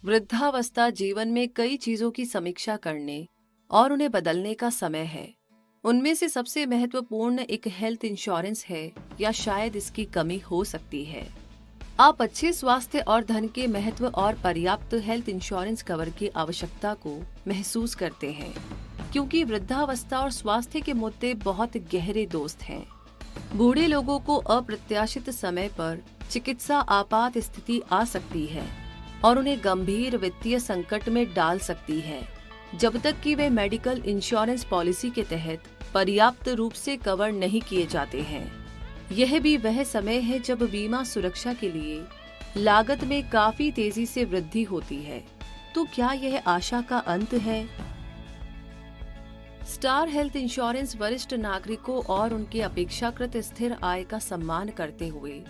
वृद्धावस्था जीवन में कई चीजों की समीक्षा करने और उन्हें बदलने का समय है। उनमें से सबसे महत्वपूर्ण एक हेल्थ इंश्योरेंस है या शायद इसकी कमी हो सकती है। आप अच्छे स्वास्थ्य और धन के महत्व और पर्याप्त हेल्थ इंश्योरेंस कवर की आवश्यकता को महसूस करते हैं, क्योंकि वृद्धावस्था और स्वास्थ्य के मुद्दे बहुत गहरे दोस्त हैं। बूढ़े लोगों को अप्रत्याशित समय पर चिकित्सा आपात स्थिति आ सकती है और उन्हें गंभीर वित्तीय संकट में डाल सकती है, जब तक कि वे मेडिकल इंश्योरेंस पॉलिसी के तहत पर्याप्त रूप से कवर नहीं किए जाते हैं। यह भी वह समय है जब बीमा सुरक्षा के लिए लागत में काफी तेजी से वृद्धि होती है। तो क्या यह आशा का अंत है? स्टार हेल्थ इंश्योरेंस वरिष्ठ नागरिकों और उनके अपेक्षाकृत स्थिर आय का सम्मान करते हुए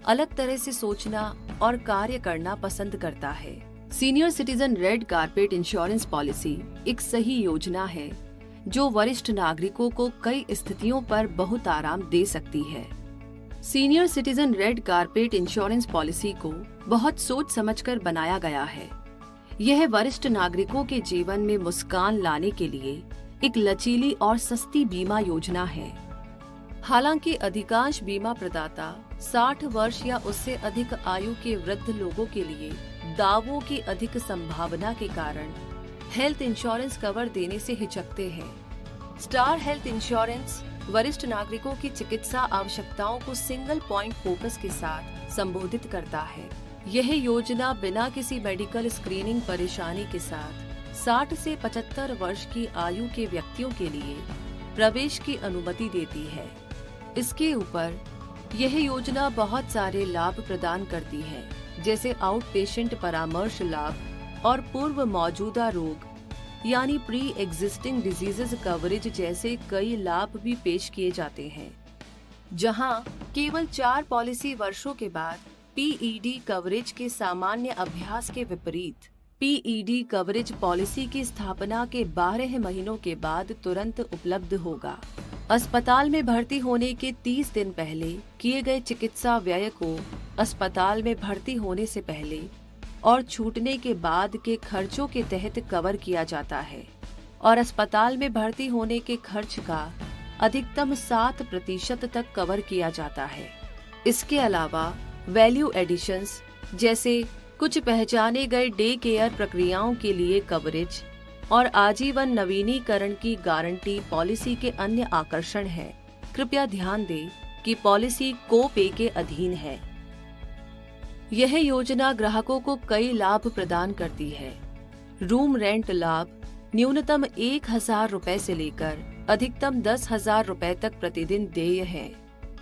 अलग तरह से सोचना और कार्य करना पसंद करता है। Senior citizen red carpet insurance policy एक सही योजना है जो वरिष्ठ नागरिकों को कई स्थितियों पर बहुत आराम दे सकती है। Senior citizen red carpet insurance policy को बहुत सोच समझकर बनाया गया है। यह वरिष्ठ नागरिकों के जीवन में मुस्कान लाने के लिए एक लचीली और सस्ती बीमा योजना है। हालांकि अधिकांश बीमा प्रदाता 60 वर्ष या उससे अधिक आयु के वृद्ध लोगों के लिए दावों की अधिक संभावना के कारण हेल्थ इंश्योरेंस कवर देने से हिचकते हैं। स्टार हेल्थ इंश्योरेंस वरिष्ठ नागरिकों की चिकित्सा आवश्यकताओं को सिंगल पॉइंट फोकस के साथ संबोधित करता है। यह योजना बिना किसी मेडिकल स्क्रीनिंग परेशानी के साथ 60 से 75 वर्ष की आयु के व्यक्तियों के लिए प्रवेश की अनुमति देती है। इसके ऊपर यह योजना बहुत सारे लाभ प्रदान करती है, जैसे आउट पेशेंट परामर्श लाभ और पूर्व मौजूदा रोग यानी प्री एग्जिस्टिंग डिजीजेज कवरेज जैसे कई लाभ भी पेश किए जाते हैं। जहां केवल 4 पॉलिसी वर्षों के बाद पीईडी कवरेज के सामान्य अभ्यास के विपरीत पीईडी कवरेज पॉलिसी की स्थापना के 12 महीनों के बाद तुरंत उपलब्ध होगा। अस्पताल में भर्ती होने के 30 दिन पहले किए गए चिकित्सा व्यय को अस्पताल में भर्ती होने से पहले और छूटने के बाद के खर्चों के तहत कवर किया जाता है और अस्पताल में भर्ती होने के खर्च का अधिकतम 7% तक कवर किया जाता है। इसके अलावा वैल्यू एडिशंस जैसे कुछ पहचाने गए डे केयर प्रक्रियाओं के लिए कवरेज और आजीवन नवीनीकरण की गारंटी पॉलिसी के अन्य आकर्षण हैं। कृपया ध्यान दें कि पॉलिसी को पे के अधीन है। यह योजना ग्राहकों को कई लाभ प्रदान करती है। रूम रेंट लाभ न्यूनतम 1,000 रुपए से लेकर अधिकतम 10,000 रुपए तक प्रतिदिन देय है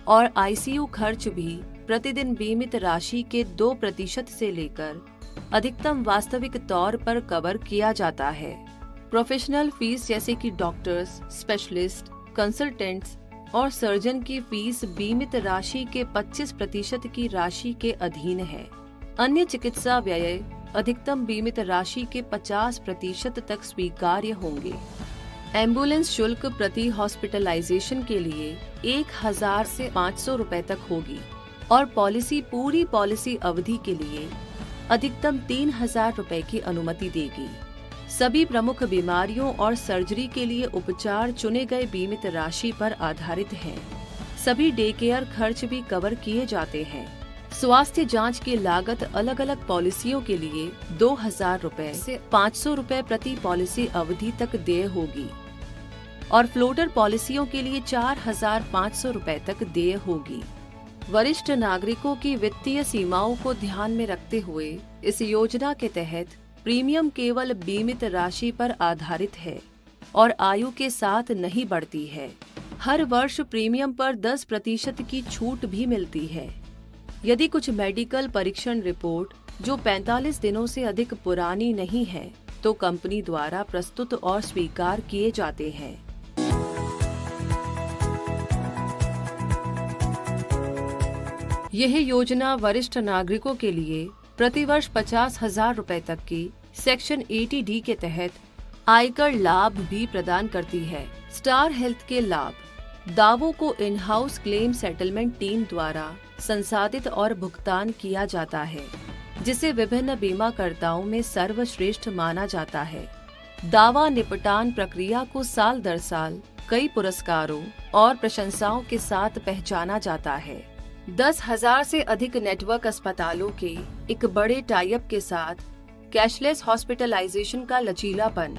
और आईसीयू खर्च भी प्रतिदिन बीमित राशि के 2% से लेकर अधिकतम वास्तविक तौर पर कवर किया जाता है। प्रोफेशनल फीस जैसे कि डॉक्टर्स, स्पेशलिस्ट, कंसल्टेंट्स और सर्जन की फीस बीमित राशि के 25% की राशि के अधीन है। अन्य चिकित्सा व्यय अधिकतम बीमित राशि के 50% तक स्वीकार्य होंगे। एम्बुलेंस शुल्क प्रति हॉस्पिटलाइजेशन के लिए 1,000 से 500 रुपए तक होगी और पॉलिसी पूरी पॉलिसी अवधि के लिए अधिकतम 3,000 रुपए की अनुमति देगी। सभी प्रमुख बीमारियों और सर्जरी के लिए उपचार चुने गए बीमित राशि पर आधारित हैं। सभी डे केयर खर्च भी कवर किए जाते हैं। स्वास्थ्य जांच की लागत अलग अलग पॉलिसियों के लिए 2,000 रुपए से 500 रुपए प्रति पॉलिसी अवधि तक देय होगी और फ्लोटर पॉलिसियों के लिए 4,500 रुपए तक देय होगी। वरिष्ठ नागरिकों की वित्तीय सीमाओं को ध्यान में रखते हुए इस योजना के तहत प्रीमियम केवल बीमित राशि पर आधारित है और आयु के साथ नहीं बढ़ती है। हर वर्ष प्रीमियम पर 10% की छूट भी मिलती है यदि कुछ मेडिकल परीक्षण रिपोर्ट जो 45 दिनों से अधिक पुरानी नहीं है तो कंपनी द्वारा प्रस्तुत और स्वीकार किए जाते हैं। यह योजना वरिष्ठ नागरिकों के लिए प्रतिवर्ष 50,000 रुपए तक की सेक्शन 80D के तहत आयकर लाभ भी प्रदान करती है। स्टार हेल्थ के लाभ: दावों को in house claim settlement team द्वारा संसाधित और भुगतान किया जाता है। जिसे विभिन्न बीमाकर्ताओं में सर्वश्रेष्ठ माना जाता है। दावा निपटान प्रक्रिया को साल दर साल कई पुरस्कारों और प्रशंसाओं के साथ पहचाना जाता है। 10,000 से अधिक नेटवर्क अस्पतालों के एक बड़े टाई अप के साथ कैशलेस हॉस्पिटलाइजेशन का लचीलापन,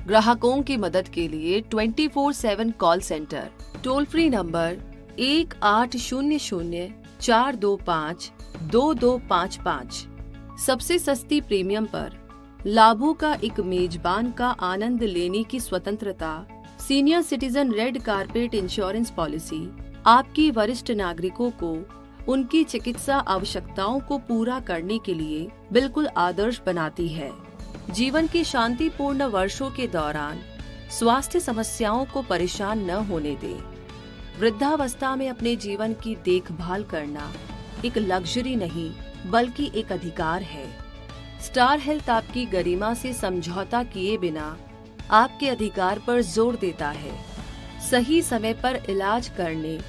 ग्राहकों की मदद के लिए 24/7 call centre, toll free number 1800-425-2255, सबसे सस्ती प्रीमियम पर लाभों का एक मेजबान का आनंद लेने की स्वतंत्रता, senior citizen red carpet insurance policy आपकी वरिष्ठ नागरिकों को उनकी चिकित्सा आवश्यकताओं को पूरा करने के लिए बिल्कुल आदर्श बनाती है। जीवन के शांतिपूर्ण वर्षों के दौरान स्वास्थ्य समस्याओं को परेशान न होने दें। वृद्धावस्था में अपने जीवन की देखभाल करना एक लग्जरी नहीं बल्कि एक अधिकार है। स्टार हेल्थ आपकी गरिमा से समझौता किए बिना आपके अधिकार पर जोर देता है। सही समय पर इलाज करने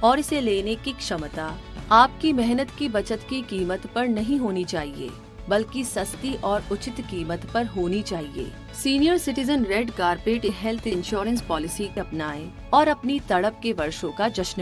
और इसे लेने की क्षमता आपकी मेहनत की बचत की कीमत पर नहीं होनी चाहिए बल्कि सस्ती और उचित कीमत पर होनी चाहिए। Senior citizen red carpet health insurance policy अपनाएं और अपनी तड़प के वर्षों का जश्न